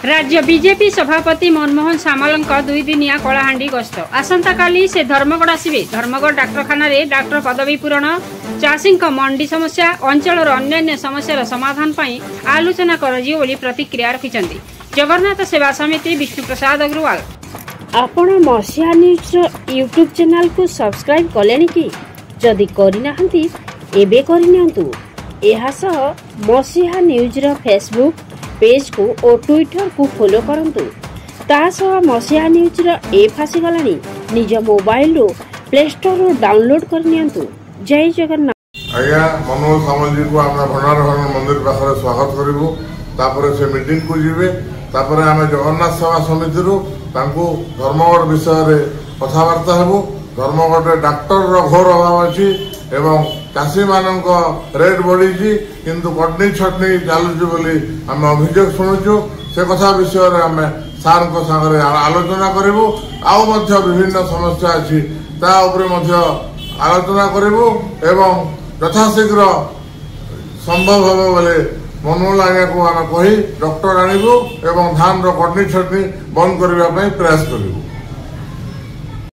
राज्य बीजेपी सभापति मनमोहन सामल दुई दिनिया कलाहांडी गस्त आसंता काली से धर्मगढ़ आसवे। धर्मगढ़ डाक्तखाना डाक्टर पदवी पूरण चाषी मंडी समस्या अंचल अन्य समस्या समाधान पर आलोचना कर प्रतिक्रिया रखिंट जगन्नाथ सेवा समिति विष्णु प्रसाद अग्रवाल। आपण मसीहा न्यूज यूट्यूब चैनल को सब्सक्राइब कले कि जदि करना एबे करनियंतु। एहा सह मसीहा न्यूज रो फेसबुक पेज को और ट्विटर को फॉलो करंतु। तासह मसीहा न्यूज रो ऐप आसी गलानी निज मोबाइल रो प्ले स्टोर रो डाउनलोड करनियंतु। जय जगन्नाथ। आज्ञा मनोहर सामल जी को आम भंडार मंदिर पाखे स्वागत करूँ। तापर से मीटिंग को जीवे तापर आम जगन्नाथ सेवा समिति धर्मगढ़ विषय कथबार्ता हेबू। धर्मगढ़ डाक्टर घोर अभाव अच्छी एवं चाषी मान रेट बढ़ी किंतु कटनी छटनी चलुची बोली आम अभियोग शुणुचु। से कथा विषय आम सार सागर आलोचना करूँ। आउ विभिन्न समस्या अच्छी आलोचना करूँ एवं यथाशीघ्र संभव हम बोले मनोहर आज्ञा को आम कही डॉक्टर आणबू एवं धान कटनी छटनी बंद करने प्रयास करूँ।